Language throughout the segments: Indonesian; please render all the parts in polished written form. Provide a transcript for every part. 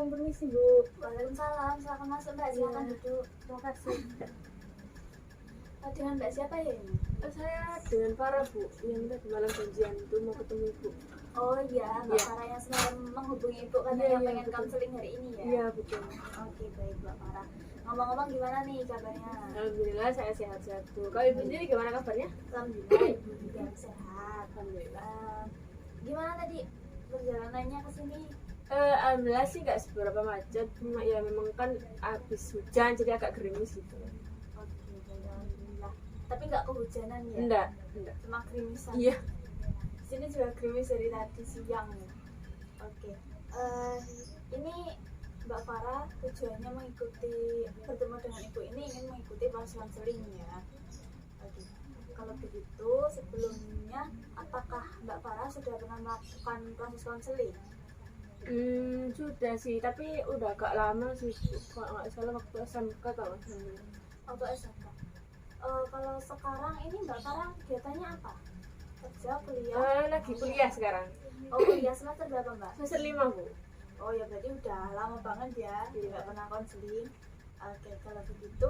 permisi Bu. Waalaikumsalam, silakan masuk Mbak, silakan duduk. Terima kasih. Dengan Mbak siapa ya ini? Saya dengan Farah Bu, yang tadi malam janjian itu mau ketemu Ibu. Oh iya, Mbak Iya. Farah yang semalam menghubungi Ibu katanya Iya, pengen betul. konseling hari ini ya? Iya betul. Oke, baik Mbak Farah. Ngomong-ngomong gimana nih kabarnya? Alhamdulillah saya sehat-sehat Bu. Kalau Ibu sendiri gimana kabarnya? Alhamdulillah Ibu juga sehat. Alhamdulillah. Gimana tadi perjalanannya ke sini? Alhamdulillah sih nggak seberapa macet, cuma ya memang kan habis hujan jadi agak gerimis gitu. Oke, baik, alhamdulillah. Tapi nggak kehujanan ya? Enggak. Cuma kerimisan. Iya. Sini juga gerimis dari tadi siang ya. Oke. Ini Mbak Farah tujuannya mengikuti bertemu dengan Ibu ini ingin mengikuti proses konseling ya. Oke. Kalau begitu sebelumnya apakah Mbak Farah sudah pernah melakukan proses konseling? Sudah sih, tapi udah agak lama sih Bu. Kalau nggak salah waktu SMK kalau nggak salah. Atau SMK? Kalau sekarang ini Mbak Farah kegiatannya apa? Kerja, kuliah? Lagi kuliah sekarang. Oh, kuliah semester berapa Mbak? Semester 5 Bu. Oh ya berarti udah lama banget ya nggak pernah konseling. Oke, kalau begitu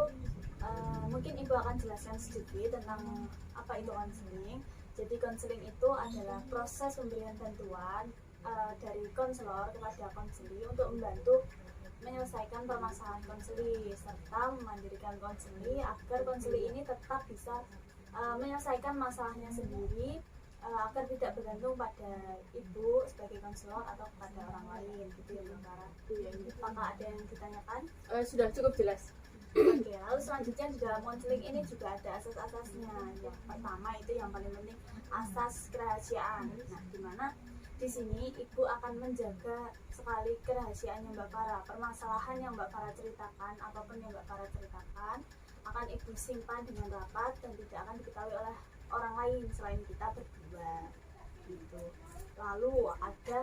mungkin Ibu akan jelaskan sedikit tentang apa itu konseling. Jadi konseling itu adalah proses pemberian bantuan dari konselor kepada konseli untuk membantu menyelesaikan permasalahan konseli serta memandirikan konseli agar konseli ini tetap bisa menyelesaikan masalahnya sendiri agar tidak bergantung pada Ibu sebagai konselor atau kepada orang lain gitu ya Mbak Farah. Iya. Apakah ada yang ditanyakan? Sudah cukup jelas. Oke, lalu selanjutnya di dalam konseling ini juga ada asas-asasnya. Yang pertama itu yang paling penting asas kerahasiaan. Nah, di mana di sini Ibu akan menjaga sekali kerahasiaannya Mbak Farah. Permasalahan yang Mbak Farah ceritakan, apapun yang Mbak Farah ceritakan, akan Ibu simpan dengan rapat dan tidak akan diketahui oleh orang lain selain kita berdua. Gitu. Lalu ada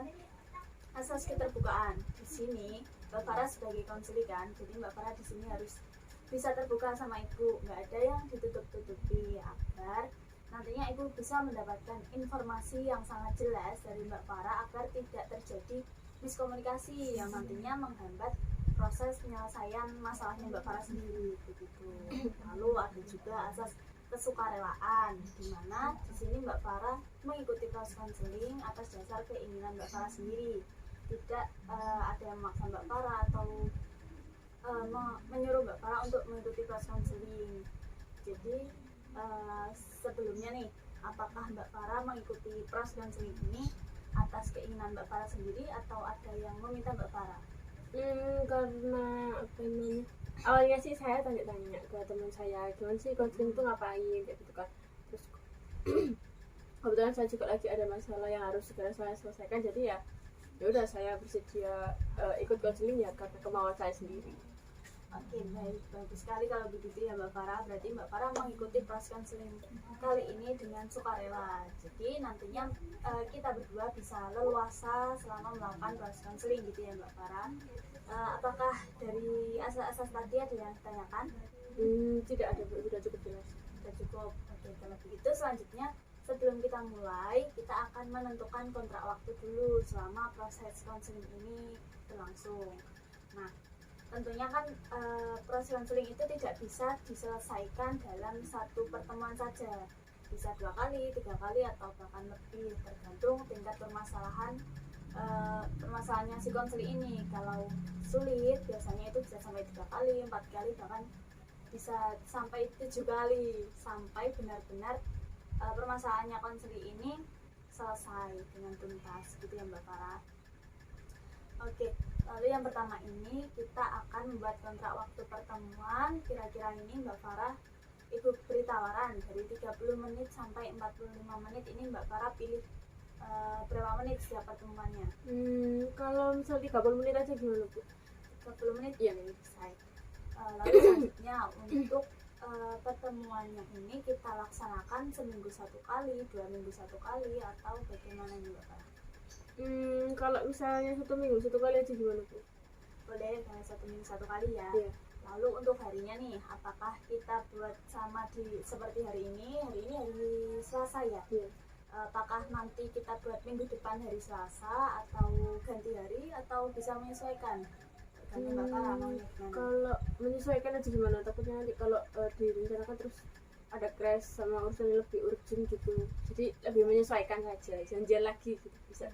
asas keterbukaan. Di sini Mbak Farah sebagai konselikan, jadi Mbak Farah di sini harus bisa terbuka sama Ibu, nggak ada yang ditutup-tutupi agar nantinya Ibu bisa mendapatkan informasi yang sangat jelas dari Mbak Farah agar tidak terjadi miskomunikasi yang nantinya menghambat proses penyelesaian masalahnya Mbak Farah sendiri begitu. Lalu ada juga asas kesukarelaan, di mana di sini Mbak Farah mengikuti proses konseling atas dasar keinginan Mbak Farah sendiri, tidak ada yang memaksa Mbak Farah atau menyuruh Mbak Farah untuk mengikuti proses konseling. Jadi sebelumnya nih, apakah Mbak Farah mengikuti proses konseling ini atas keinginan Mbak Farah sendiri atau ada yang meminta Mbak Farah? Karena apa namanya? Awalnya sih saya tanya-tanya ke teman saya, gimana sih konseling itu ngapain kayak gitu kan. Terus kebetulan saya juga lagi ada masalah yang harus segera saya selesaikan, jadi ya udah saya bersedia ikut konseling ya karena kemauan saya sendiri. Oke, baik, bagus sekali kalau begitu ya Mbak Farah. Berarti Mbak Farah mengikuti proses konseling kali ini dengan sukarela. Jadi nantinya kita berdua bisa leluasa selama melakukan proses konseling gitu ya Mbak Farah. Apakah dari asas-asas tadi ada yang ditanyakan? Tidak ada Bu, sudah cukup jelas. Sudah cukup. Oke, kalau begitu selanjutnya sebelum kita mulai, kita akan menentukan kontrak waktu dulu selama proses konseling ini berlangsung. Nah, tentunya kan proses konseling itu tidak bisa diselesaikan dalam satu pertemuan saja, bisa 2 kali, 3 kali atau bahkan lebih tergantung tingkat permasalahannya si konseling ini. Kalau sulit biasanya itu bisa sampai 3 kali, 4 kali, bahkan bisa sampai 7 kali sampai benar-benar permasalahannya konseling ini selesai dengan tuntas gitu ya Mbak Farah. Oke, lalu yang pertama ini kita akan membuat kontrak waktu pertemuan. Kira-kira ini Mbak Farah Ibu beri tawaran dari 30 menit sampai 45 menit. Ini Mbak Farah pilih berapa menit setiap pertemuannya? Kalau misal 30 menit aja gimana Bu? 30 menit? Iya. Selesai. Lalu selanjutnya untuk pertemuannya ini kita laksanakan seminggu 1 kali, 2 minggu 1 kali, atau bagaimana nih Mbak Farah? Kalau misalnya 1 minggu 1 kali aja gimana Bu? Boleh, 1 minggu 1 kali ya. Iya. Lalu untuk harinya nih, apakah kita buat sama seperti hari ini? Hari ini hari Selasa ya. Iya. apakah nanti kita buat minggu depan hari Selasa atau ganti hari atau bisa menyesuaikan tergantung Mbak Farah maunya gimana. Kalau menyesuaikan aja gimana, takutnya nanti kalau direncanakan terus ada crash sama urusan yang lebih urgent gitu, jadi lebih menyesuaikan saja, janjian lagi gitu bisa.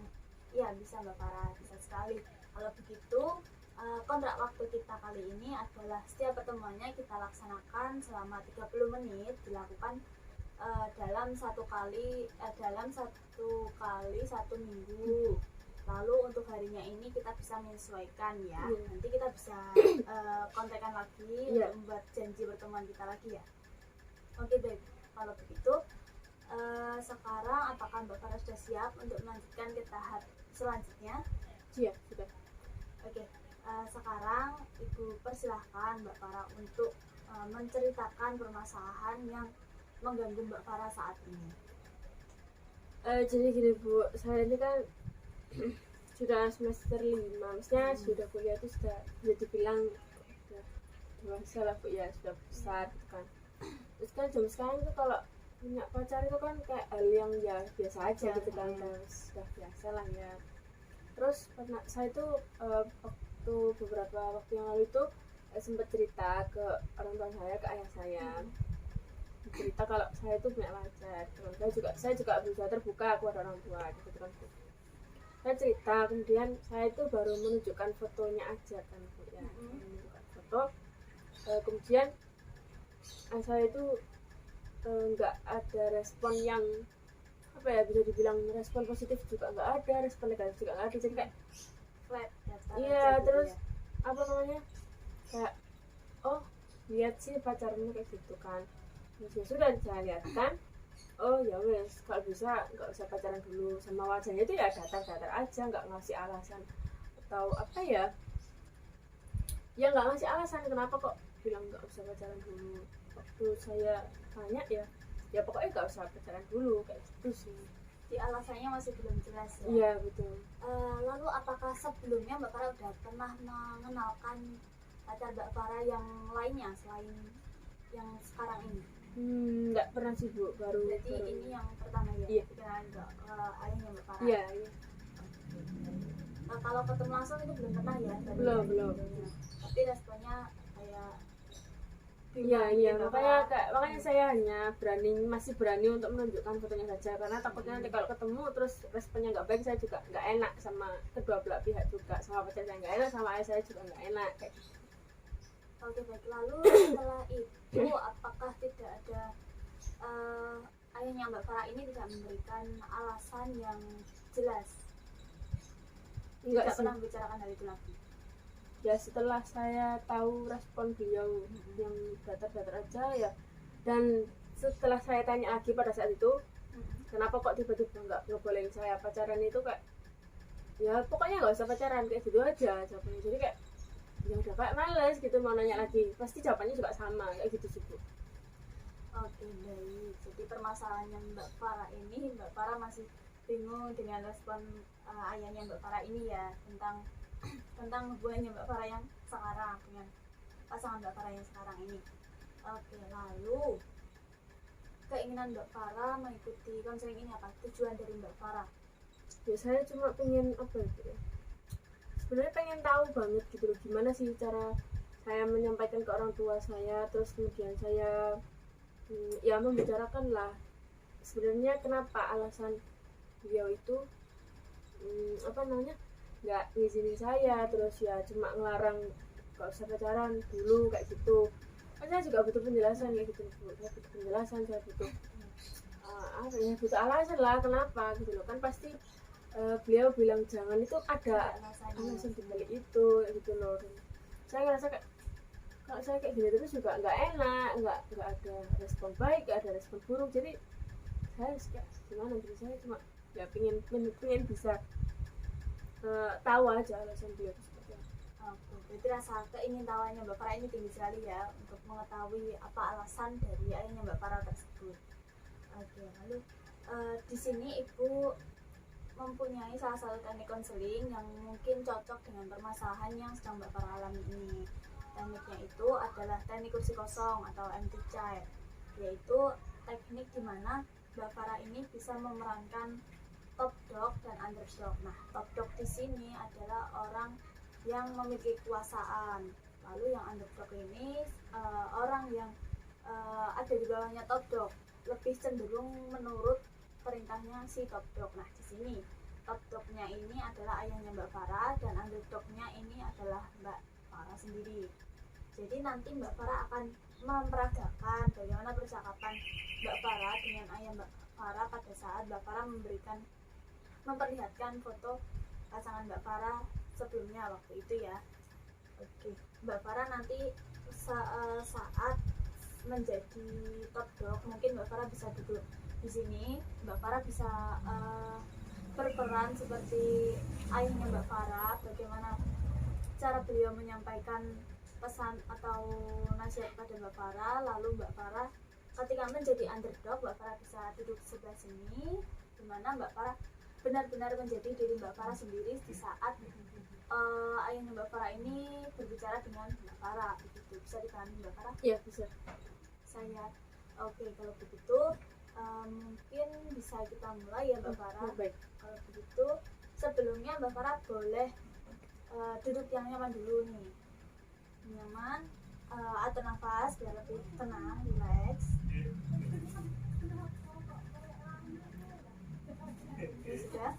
Iya bisa Mbak Farah, bisa sekali. Kalau begitu kontrak waktu kita kali ini adalah setiap pertemuannya kita laksanakan selama 30 menit dilakukan dalam satu kali satu minggu. Lalu untuk harinya ini kita bisa menyesuaikan ya. Nanti kita bisa kontekan lagi untuk membuat janji pertemuan kita lagi ya. Oke baik, kalau begitu sekarang apakah Mbak Farah sudah siap untuk melanjutkan ke tahap selanjutnya? Siap, sudah. Oke, sekarang Ibu persilahkan Mbak Farah untuk menceritakan permasalahan yang mengganggu Mbak Farah saat ini. Jadi gini Bu, saya ini kan sudah semester 5, maksudnya sudah kuliah itu sudah bisa dibilang sudah dewasa lah Bu ya, sudah besar gitu kan. Terus kan jam sekarang itu kalau punya pacar itu kan kayak hal yang ya biasa aja gitu kan, sudah biasa lah ya. Terus pernah saya itu waktu beberapa waktu yang lalu itu sempat cerita ke orang tua saya, ke ayah saya, cerita kalau saya itu punya pacar. Terus saya juga berusaha terbuka kepada orang tua gitu kan. Saya cerita, kemudian saya itu baru menunjukkan fotonya aja kan Bu ya, menunjukkan foto. Kemudian saya itu nggak ada respon yang apa ya, bisa dibilang respon positif juga nggak ada, respon negatif juga nggak ada, jadi kayak Flat, iya gitu terus ya. Apa namanya, kayak oh lihat sih pacarmu kayak gitu kan. Terus ya sudah saya lihat kan, oh ya wes kalau bisa nggak usah pacaran dulu, sama wajahnya itu ya datar-datar aja, nggak ngasih alasan atau apa ya nggak ngasih alasan kenapa kok bilang nggak usah pacaran dulu. Waktu saya tanya ya pokoknya nggak usah pacaran dulu kayak gitu sih. Di alasannya masih belum jelas ya. Iya betul. Lalu apakah sebelumnya Mbak Farah udah pernah mengenalkan pacar Mbak Farah yang lainnya selain yang sekarang ini? Nggak pernah sih Bu, baru. Jadi ini yang pertama ya? Iya. Dikenalin ayahnya Mbak Farah? Iya. Kalau ketemu langsung itu belum pernah ya? Belum. Tapi responnya kayak Iya, makanya saya hanya masih berani untuk menunjukkan fotonya saja, karena takutnya nanti kalau ketemu terus responnya nggak baik, saya juga nggak enak sama kedua belah pihak juga, sama pacar saya nggak enak, sama ayah saya juga nggak enak kayak gitu. Oke baik, lalu setelah itu apakah tidak ada ayahnya Mbak Farah ini tidak memberikan alasan yang jelas? Tidak pernah membicarakan hal itu lagi? Ya setelah saya tahu respon beliau yang datar-datar aja ya, dan setelah saya tanya lagi pada saat itu kenapa kok tiba-tiba nggak ngebolehin saya pacaran, itu kayak ya pokoknya nggak usah pacaran kayak gitu aja jawabannya. Jadi kayak ya udah kayak males gitu mau nanya lagi, pasti jawabannya juga sama kayak gitu sih Bu. Oke baik, jadi permasalahannya Mbak Farah ini, Mbak Farah masih bingung dengan respon ayahnya Mbak Farah ini ya, tentang hubungannya Mbak Farah yang sekarang dengan pasangan Mbak Farah yang sekarang ini. Oke, lalu keinginan Mbak Farah mengikuti konseling ini apa? Tujuan dari Mbak Farah? Ya saya cuma pengen apa ya, sebenarnya pengen tahu banget gitu loh gimana sih cara saya menyampaikan ke orang tua saya, terus kemudian saya ya membicarakan lah sebenarnya kenapa alasan beliau itu apa namanya nggak ngizinin saya, terus ya cuma ngelarang gak usah pacaran dulu kayak gitu. Kan saya juga butuh penjelasan kayak gitu Bu, saya butuh penjelasan, saya butuh apa ya, butuh alasan lah kenapa gitu loh. Kan pasti beliau bilang jangan itu ada alasan dibalik itu gitu loh. Dan saya ngerasa kayak kalau saya kayak gini terus juga nggak enak, nggak ada respon baik, nggak ada respon buruk. Jadi saya kayak gimana, jadi saya cuma ya pengen bisa tahu aja alasan dia seperti apa. Oke, berarti rasa keingintahuannya Mbak Farah ini tinggi sekali ya untuk mengetahui apa alasan dari ayahnya Mbak Farah tersebut. Oke, lalu di sini Ibu mempunyai salah satu teknik konseling yang mungkin cocok dengan permasalahan yang sedang Mbak Farah alami ini. Tekniknya itu adalah teknik kursi kosong atau empty chair, yaitu teknik di mana Mbak Farah ini bisa memerankan top dog dan underdog. Nah, top dog di sini adalah orang yang memiliki kekuasaan. Lalu yang underdog ini orang yang ada di bawahnya top dog, lebih cenderung menurut perintahnya si top dog. Nah, di sini top dognya ini adalah ayahnya Mbak Farah dan underdognya ini adalah Mbak Farah sendiri. Jadi nanti Mbak Farah akan memperagakan bagaimana percakapan Mbak Farah dengan ayah Mbak Farah pada saat Mbak Farah memperlihatkan foto pasangan Mbak Farah sebelumnya waktu itu ya. Oke, Mbak Farah nanti saat menjadi top dog, mungkin Mbak Farah bisa duduk di sini. Mbak Farah bisa berperan seperti ayahnya Mbak Farah, bagaimana cara beliau menyampaikan pesan atau nasihat pada Mbak Farah. Lalu Mbak Farah ketika menjadi underdog, Mbak Farah bisa duduk di sebelah sini, dimana Mbak Farah benar-benar menjadi diri Mbak Farah sendiri di saat ayahnya Mbak Farah ini berbicara dengan Mbak Farah. Begitu, bisa dipahami Mbak Farah? Iya, bisa. Saya oke, kalau begitu mungkin bisa kita mulai ya Mbak Farah. Baik. Kalau begitu sebelumnya Mbak Farah boleh duduk yang nyaman dulu nih, nyaman, atur nafas biar lebih tenang, relax. Sudah.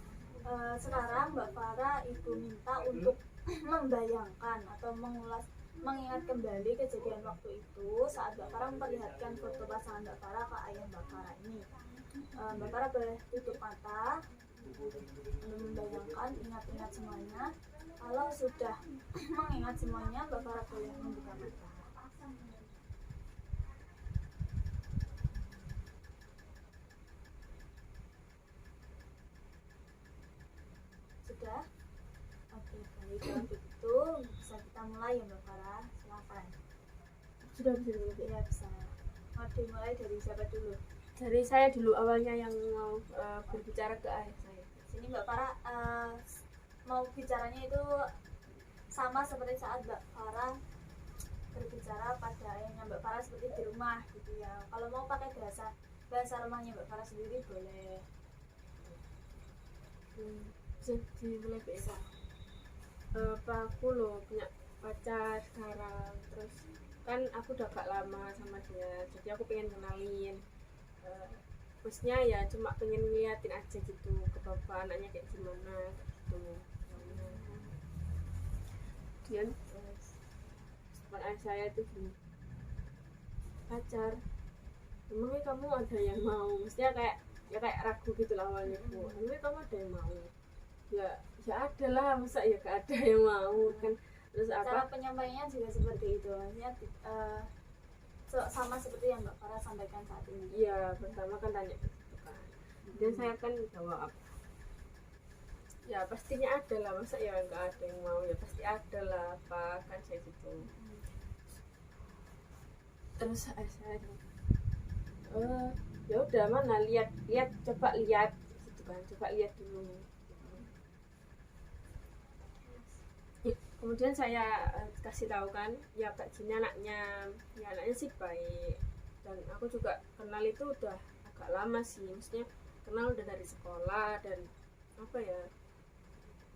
Sekarang Mbak Farah Ibu minta untuk membayangkan atau mengingat kembali kejadian waktu itu saat Mbak Farah memperlihatkan foto pasangan Mbak Farah ke ayah Mbak Farah ini. Mbak Farah boleh tutup mata, membayangkan, ingat-ingat semuanya. Kalau sudah mengingat semuanya, Mbak Farah boleh membuka mata. Sudah? Oke, baik. Kalau begitu bisa kita mulai ya Mbak Farah. Silakan. Sudah bisa dulu. Ya, bisa. Mau dimulai dari siapa dulu? Dari saya dulu awalnya yang mau berbicara ke ayah saya. Sini Mbak Farah mau bicaranya itu sama seperti saat Mbak Farah berbicara pada ayahnya Mbak Farah seperti di rumah gitu ya. Kalau mau pakai bahasa rumahnya Mbak Farah sendiri boleh. Bisa dimulai bisa. Aku loh punya pacar sekarang, terus kan aku udah gak lama sama dia, jadi aku pengen kenalin. Maksudnya ya cuma pengen ngeliatin aja gitu ke bapak anaknya kayak gimana gitu. Kemudian ayah saya itu gini, pacar, emangnya kamu ada yang mau? Maksudnya kayak ragu gitu lah awalnya bu. Emangnya kamu ada yang mau? Ya ada lah, masa ya gak ada yang mau kan. Terus Cara penyampaiannya juga seperti itu, maksudnya sama seperti yang Mbak Farah sampaikan saat ini. Iya, pertama kan tanya gitu kan. Dan saya kan jawab, ya pastinya ada lah, masa ya nggak ada yang mau, ya pasti ada lah apa kan saya gitu. Terus saya ya udah mana lihat coba lihat gitu kan, coba lihat dulu. Kemudian saya kasih tahu kan, ya Kak Gini anaknya sih baik, dan aku juga kenal itu udah agak lama sih, maksudnya kenal udah dari sekolah dan apa ya,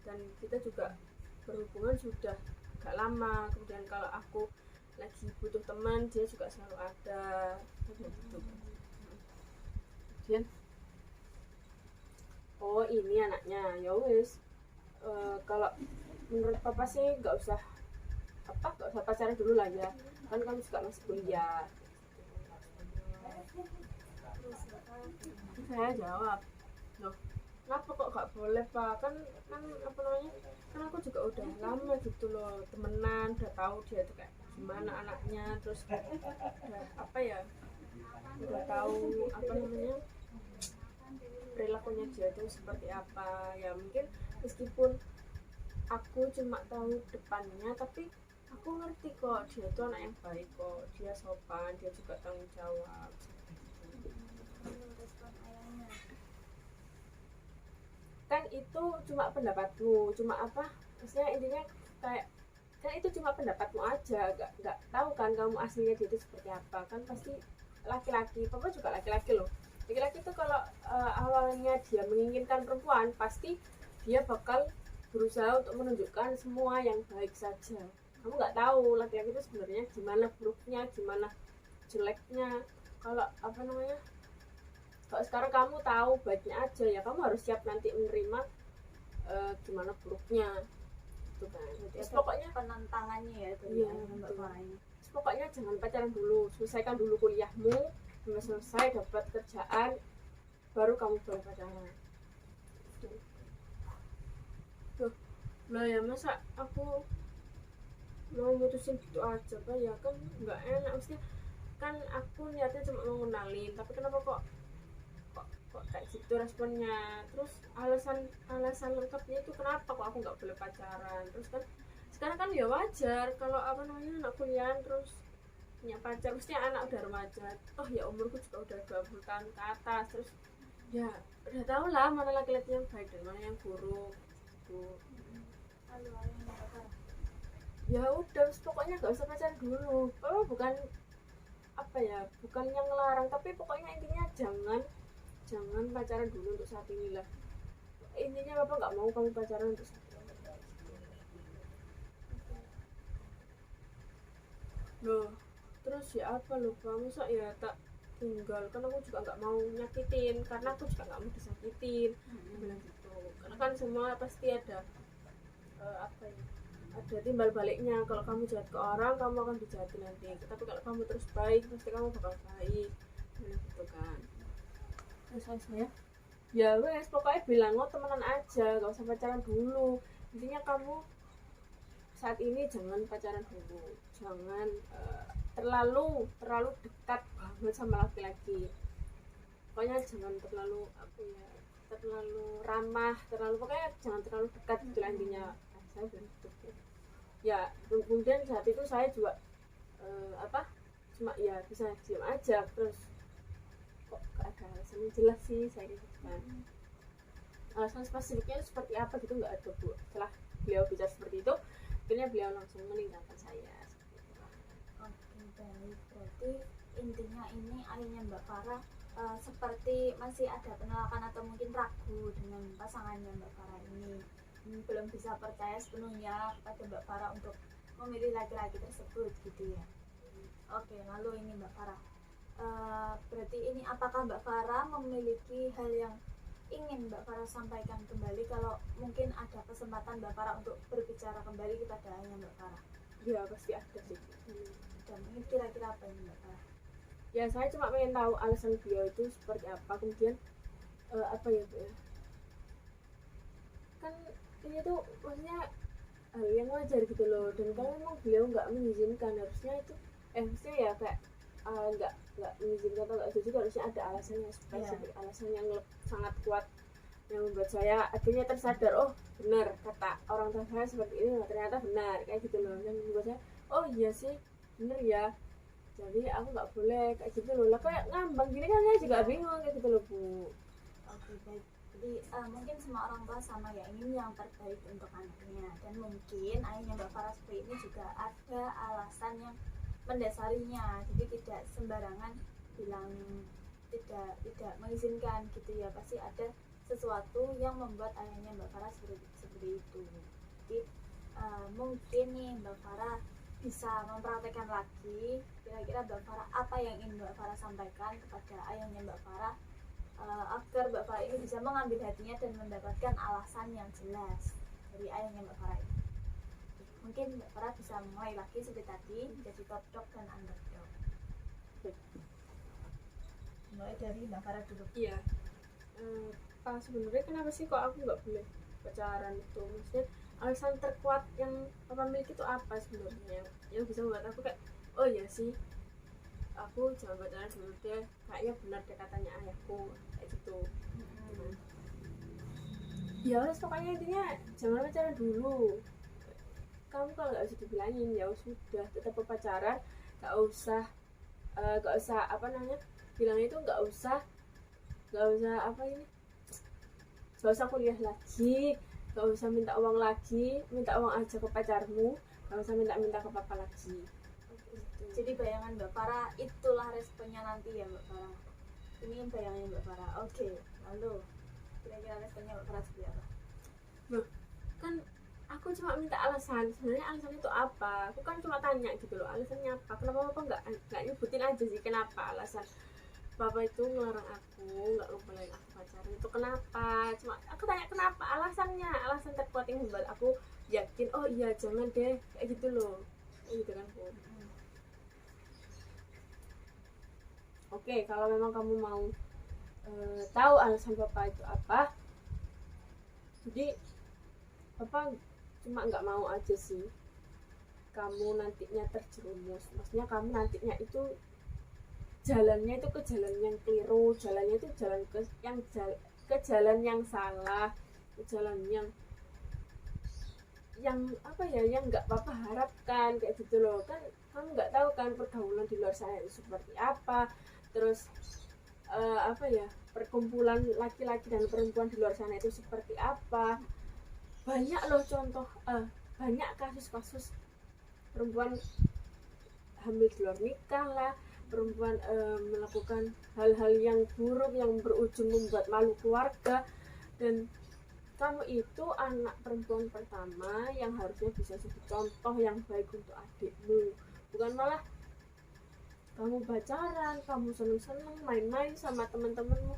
dan kita juga berhubungan sudah agak lama. Kemudian kalau aku lagi butuh teman, dia juga selalu ada gitu. Kemudian oh ini anaknya, ya wes, kalau menurut papa sih nggak usah pacaran dulu lah ya, kan kamu juga masih kuliah. Saya jawab, loh kenapa kok nggak boleh pak, kan apa namanya, kan aku juga udah lama gitu loh temenan, udah tahu dia tuh kayak gimana anaknya, terus udah apa ya, udah tahu apa namanya perilakunya dia tuh seperti apa ya. Mungkin meskipun aku cuma tahu depannya, tapi aku ngerti kok dia tuh anak yang baik kok, dia sopan, dia juga tanggung jawab. Kan itu cuma pendapatku, cuma apa, maksudnya intinya kayak kan itu cuma pendapatmu aja, nggak tahu kan kamu aslinya dia itu seperti apa, kan pasti laki-laki, papa juga laki-laki loh, laki-laki tuh kalau awalnya dia menginginkan perempuan, pasti dia bakal berusaha untuk menunjukkan semua yang baik saja. Kamu nggak tahu laki-laki itu sebenarnya gimana buruknya, gimana jeleknya. Kalau apa namanya, kalau sekarang kamu tahu baiknya aja, ya kamu harus siap nanti menerima gimana buruknya gitu kan. Terus pokoknya penentangannya ya itu iya, Mbak Farah ini. pokoknya jangan pacaran dulu, selesaikan dulu kuliahmu, sampai selesai dapat kerjaan, baru kamu boleh pacaran. Tuh, lah ya masa aku mau mutusin gitu aja, Pak? Ya kan nggak enak, maksudnya kan aku niatnya cuma mau ngenalin, tapi kenapa kok kayak gitu responnya. Terus alasan lengkapnya itu kenapa kok aku nggak boleh pacaran. Terus kan sekarang kan ya wajar kalau apa namanya anak kuliah terus punya pacar, mestinya anak udah remaja, toh ya umurku juga udah 20 tahun ke atas. Terus ya udah tau lah mana laki-laki yang baik dan mana yang buruk gitu. Ya udah pokoknya gak usah pacaran dulu. Oh, bukan apa ya, bukan yang ngelarang, tapi pokoknya intinya jangan pacaran dulu untuk saat ini lah. Intinya bapak nggak mau kamu pacaran untuk saat ini. Loh, terus ya apa loh kamu sok ya tak tinggal, kan aku juga nggak mau nyakitin, karena aku juga nggak mau disakitin. Bilang gitu, karena kan semua pasti ada apa ya, ada timbal baliknya. Kalau kamu jahat ke orang, kamu akan dijahati nanti, tapi kalau kamu terus baik, pasti kamu bakal baik. Gitu kan. Terus saya ya wes pokoknya bilang temenan aja, gak usah pacaran dulu. Intinya kamu saat ini jangan pacaran dulu, jangan terlalu dekat banget sama laki-laki. Pokoknya jangan terlalu apa ya, terlalu ramah, pokoknya jangan terlalu dekat gitu intinya. Saya bilang gitu. Ya kemudian saat itu saya juga cuma ya bisa diam aja. Terus kok gak ada alasan yang jelas sih saya gitu kan. Alasan spesifiknya seperti apa gitu nggak ada, Bu. Setelah beliau bicara seperti itu, akhirnya beliau langsung meninggalkan saya. Oke, baik. Berarti intinya ini ayahnya Mbak Farah seperti masih ada penolakan atau mungkin ragu dengan pasangannya Mbak Farah ini. Belum bisa percaya sepenuhnya kepada Mbak Farah untuk memilih laki-laki tersebut gitu ya. Oke, lalu ini Mbak Farah, berarti ini apakah Mbak Farah memiliki hal yang ingin Mbak Farah sampaikan kembali kalau mungkin ada kesempatan Mbak Farah untuk berbicara kembali kepada ayahnya Mbak Farah? Ya pasti ada sih. Dan ini kira-kira apa ini Mbak Farah? Ya saya cuma pengen tahu alasan beliau itu seperti apa, kemudian apa ya Bu ya, kan ini tuh maksudnya hal yang wajar gitu loh. Dan kalau memang beliau nggak mengizinkan, harusnya itu maksudnya ya kayak nggak mengizinkan atau nggak juga, harusnya ada alasannya spesifik, alasan yang sangat kuat yang membuat saya akhirnya tersadar, oh benar kata orang tua saya seperti ini, ternyata benar kayak gitu loh. Dan membuat saya, oh iya sih bener ya, jadi aku nggak boleh kayak gitu loh. Lah kayak ngambang gini kan saya juga bingung kayak gitu loh Bu. Oke, baik. Jadi mungkin semua orang tua sama ya, ingin yang terbaik untuk anaknya, dan mungkin ayahnya Mbak Farah seperti ini juga ada alasan yang mendasarinya. Jadi tidak sembarangan bilang tidak mengizinkan gitu ya, pasti ada sesuatu yang membuat ayahnya Mbak Farah seperti itu. Jadi mungkin nih Mbak Farah bisa mempraktekkan lagi kira-kira Mbak Farah apa yang ingin Mbak Farah sampaikan kepada ayahnya Mbak Farah, agar Mbak Farah ini bisa mengambil hatinya dan mendapatkan alasan yang jelas dari ayahnya Mbak Farah ini. Mungkin Mbak Farah bisa mulai lagi seperti tadi, jadi top dog dan underdog. Mulai dari Mbak Farah dulu. Iya. Pak sebenarnya kenapa sih kok aku nggak boleh pacaran itu? Maksudnya alasan terkuat yang papa miliki itu apa sebenarnya yang bisa membuat aku kayak, oh iya sih aku jangan pacaran dulu deh, kayaknya benar deh katanya ayahku kayak gitu. Ya harus pokoknya intinya jangan pacaran dulu. Kamu kalau nggak bisa dibilangin ya sudah tetap pacaran, nggak usah apa namanya bilangnya itu nggak usah apa ini, nggak usah kuliah lagi, nggak usah minta uang lagi, minta uang aja ke pacarmu, nggak usah minta ke papa lagi. Jadi bayangan Mbak Farah itulah responnya nanti ya Mbak Farah. Ini bayangannya Mbak Farah. Oke, lalu kira-kira responnya Mbak Farah seperti apa? Loh, kan aku cuma minta alasan. Sebenarnya alasan itu apa? Aku kan cuma tanya gitu loh, alasannya apa? Kenapa Bapak nggak nyebutin aja sih kenapa alasan Bapak itu ngelarang aku, nggak ngebolehin aku pacaran itu kenapa? Cuma aku tanya kenapa, alasannya, alasan terkuat yang membuat aku yakin, oh iya jangan deh, kayak gitu loh. Kayak gitu kan, Bu. Oke, kalau memang kamu mau tahu alasan Bapak itu apa, jadi Bapak cuma nggak mau aja sih kamu nantinya terjerumus. Maksudnya kamu nantinya itu jalannya itu ke jalan yang keliru, jalannya itu jalan ke jalan yang salah, ke jalan yang apa ya, yang nggak Bapak harapkan kayak gitu loh. Kan kamu nggak tahu kan pergaulan di luar sana itu seperti apa, terus apa ya, perkumpulan laki-laki dan perempuan di luar sana itu seperti apa. Banyak loh contoh, banyak kasus-kasus perempuan hamil di luar nikah lah, perempuan melakukan hal-hal yang buruk yang berujung membuat malu keluarga. Dan kamu itu anak perempuan pertama yang harusnya bisa jadi contoh yang baik untuk adikmu, bukan malah kamu pacaran, kamu seneng-seneng main-main sama teman-temanmu.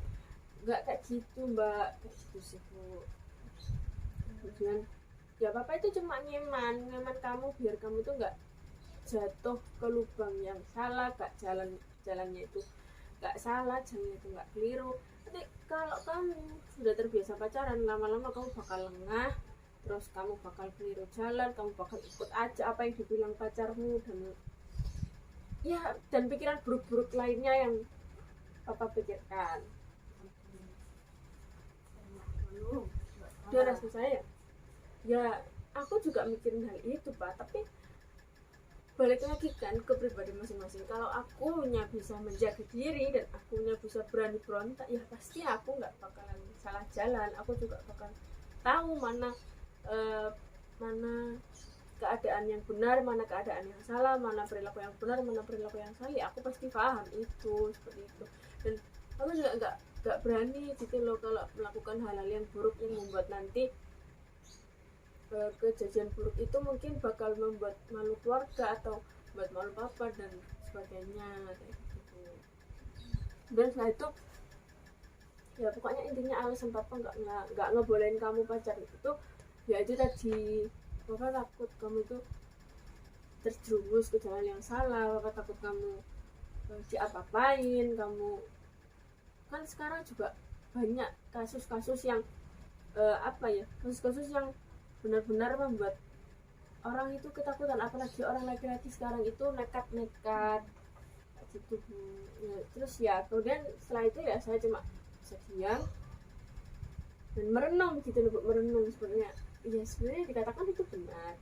Nggak kayak gitu Mbak, kayak gitu sih Bu. Kemudian ya Bapak itu cuma ngeman kamu biar kamu tuh nggak jatuh ke lubang yang salah, gak jalannya itu gak salah, jalannya itu gak keliru. Nanti kalau kamu sudah terbiasa pacaran, lama-lama kamu bakal lengah, terus kamu bakal keliru jalan, kamu bakal ikut aja apa yang dibilang pacarmu, dan pikiran buruk-buruk lainnya yang Papa pikirkan. Dan rasa saya ya aku juga mikirin hal itu Pak, tapi balik lagi kan ke pribadi masing-masing. Kalau akunya bisa menjaga diri dan akunya bisa berani berontak, ya pasti aku nggak bakalan salah jalan. Aku juga bakal tahu mana keadaan yang benar, mana keadaan yang salah, mana perilaku yang benar, mana perilaku yang salah. Ya aku pasti paham itu seperti itu. Dan aku juga nggak berani gitu loh kalau melakukan hal-hal yang buruk yang membuat nanti kejadian buruk itu mungkin bakal membuat malu keluarga atau buat malu papa dan sebagainya kayak gitu. Dan setelah itu ya pokoknya intinya alasan papa nggak ngebolehin kamu pacaran itu ya itu tadi, papa takut kamu itu terjerumus ke jalan yang salah, papa takut kamu diapa-apain. Kamu kan sekarang juga banyak kasus-kasus yang kasus-kasus yang benar-benar membuat orang itu ketakutan, apalagi orang laki-laki sekarang itu nekat gitu ya. Terus ya kemudian setelah itu ya saya cuma bisa diam dan merenung gitu loh, merenung sebenarnya ya sebenarnya dikatakan itu benar,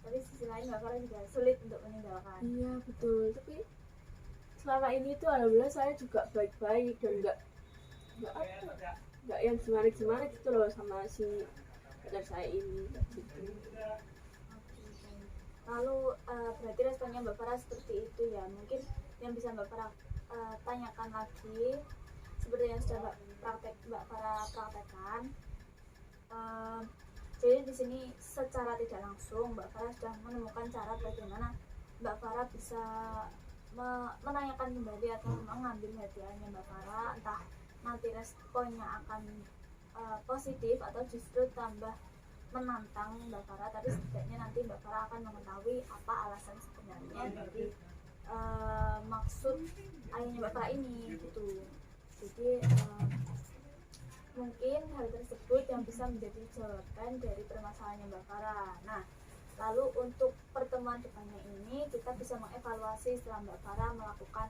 Tapi sisi lain Mbak Farah juga sulit untuk meninggalkan. iya betul. Tapi selama ini tuh alhamdulillah saya juga baik-baik dan nggak yang gimana gitu loh sama si pacar saya ini gitu. Lalu berarti responnya Mbak Farah seperti itu ya. Mungkin yang bisa Mbak Farah tanyakan lagi seperti yang sudah Mbak Farah praktekkan. Jadi di sini secara tidak langsung Mbak Farah sudah menemukan cara bagaimana Mbak Farah bisa menanyakan kembali atau mengambil hadiahnya Mbak Farah, entah nanti responnya akan positif atau justru tambah menantang Mbak Farah, tapi setidaknya nanti Mbak Farah akan mengetahui apa alasan sebenarnya dari maksud ayahnya Mbak Farah ini gitu. Jadi mungkin hal tersebut yang bisa menjadi jawaban dari permasalahannya Mbak Farah. Nah, lalu untuk pertemuan depannya ini kita bisa mengevaluasi setelah Mbak Farah melakukan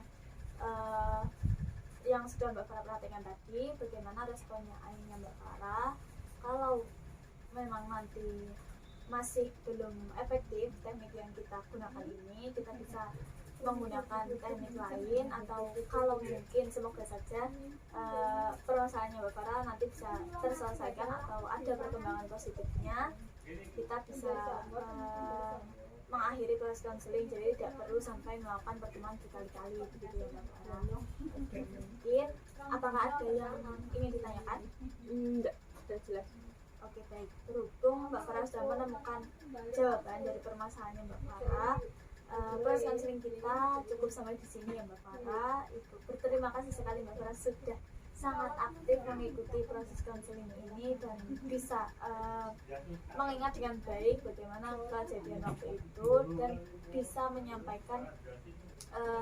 yang sudah Mbak Farah perhatikan tadi, bagaimana responnya ayahnya Mbak Farah. Kalau memang nanti masih belum efektif teknik yang kita gunakan ini, kita bisa menggunakan teknik lain, atau kalau mungkin semoga saja permasalahannya Mbak Farah nanti bisa terselesaikan atau ada perkembangan positifnya, kita bisa mengakhiri proses konseling, jadi tidak perlu sampai melakukan pertemuan berkali-kali begitu ya Mbak Farah. Oke, mungkin apakah ada yang ingin ditanyakan? Enggak, sudah jelas. Oke, baik. Berhubung Mbak Farah sudah menemukan jawaban dari permasalahannya Mbak Farah, proses konseling kita cukup sampai di sini ya Mbak Farah. Ibu berterima kasih sekali Mbak Farah sudah sangat aktif mengikuti proses konseling ini dan bisa mengingat dengan baik bagaimana kejadian waktu itu dan bisa menyampaikan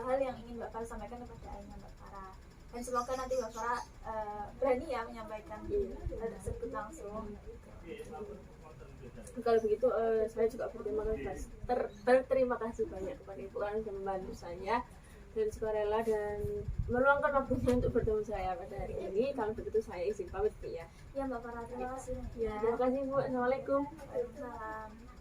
hal yang ingin Mbak Farah sampaikan kepada ayahnya Mbak Farah. Dan semoga nanti Mbak Farah berani ya menyampaikan hal tersebut langsung. Kalau begitu saya juga berterima kasih banyak kepada Ibu yang sudah membantu saya dan sukarela dan meluangkan waktunya untuk bertemu saya pada hari ini. Kalau begitu saya izin pamit Bu ya. Ya Mbak Farah, terima kasih. Ya, terima kasih Bu. Assalamualaikum. Waalaikumsalam.